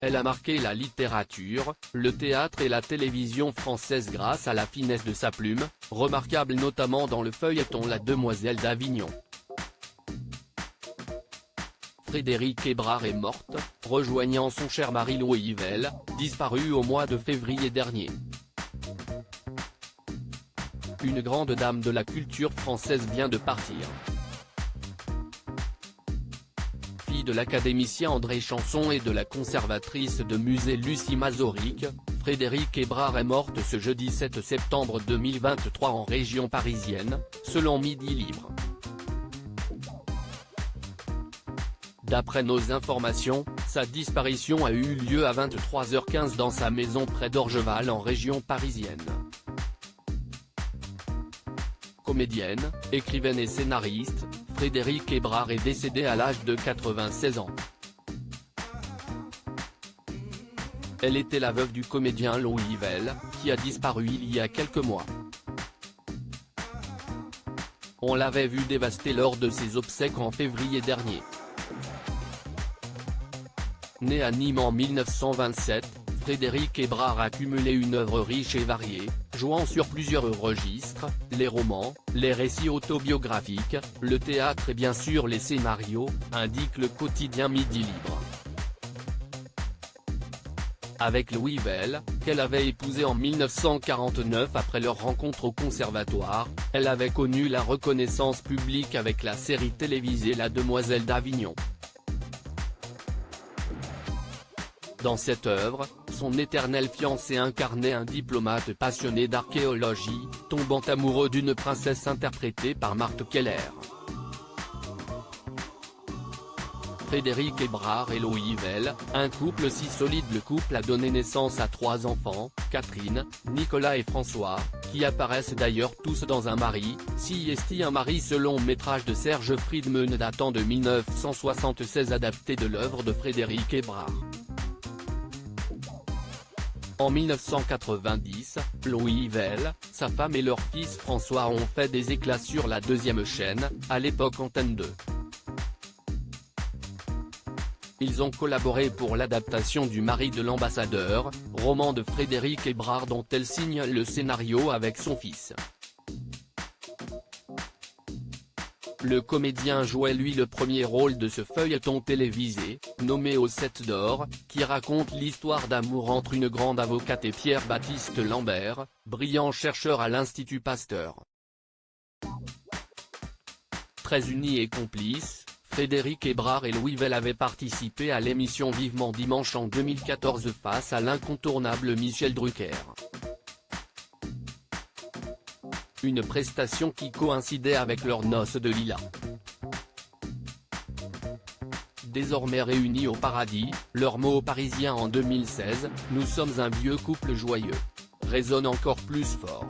Elle a marqué la littérature, le théâtre et la télévision française grâce à la finesse de sa plume, remarquable notamment dans le feuilleton La Demoiselle d'Avignon. Frédérique Hébrard est morte, rejoignant son cher mari Louis Yvel, disparu au mois de février dernier. Une grande dame de la culture française vient de partir. Fille de l'académicien André Chanson et de la conservatrice de musée Lucie Mazoric, Frédérique Hébrard est morte ce jeudi 7 septembre 2023 en région parisienne, selon Midi Libre. D'après nos informations, sa disparition a eu lieu à 23h15 dans sa maison près d'Orgeval en région parisienne. Comédienne, écrivaine et scénariste, Frédérique Hébrard est décédée à l'âge de 96 ans. Elle était la veuve du comédien Louis Yvel, qui a disparu il y a quelques mois. On l'avait vu dévasté lors de ses obsèques en février dernier. Née à Nîmes en 1927, Frédérique Hébrard a cumulé une œuvre riche et variée, jouant sur plusieurs registres, les romans, les récits autobiographiques, le théâtre et bien sûr les scénarios, indique le quotidien Midi Libre. Avec Louis Yvel, qu'elle avait épousé en 1949 après leur rencontre au conservatoire, elle avait connu la reconnaissance publique avec la série télévisée La Demoiselle d'Avignon. Dans cette œuvre, son éternel fiancé incarnait un diplomate passionné d'archéologie, tombant amoureux d'une princesse interprétée par Marthe Keller. Frédérique Hébrard et Louis Yvel, un couple si solide. Le couple a donné naissance à 3 enfants, Catherine, Nicolas et François, qui apparaissent d'ailleurs tous dans Un mari, si est un mari selon métrage de Serge Friedman datant de 1976 adapté de l'œuvre de Frédérique Hébrard. En 1990, Louis Yvel, sa femme et leur fils François ont fait des éclats sur la deuxième chaîne, à l'époque Antenne 2. Ils ont collaboré pour l'adaptation du Mari de l'ambassadeur, roman de Frédérique Hébrard dont elle signe le scénario avec son fils. Le comédien jouait lui le premier rôle de ce feuilleton télévisé, nommé Aux 7 d'or, qui raconte l'histoire d'amour entre une grande avocate et Pierre-Baptiste Lambert, brillant chercheur à l'Institut Pasteur. Très unis et complices, Frédérique Hébrard et Louis Yvel avaient participé à l'émission Vivement Dimanche en 2014 face à l'incontournable Michel Drucker. Une prestation qui coïncidait avec leurs noces de lilas. Désormais réunis au paradis, leur mot parisien en 2016, nous sommes un vieux couple joyeux, résonne encore plus fort.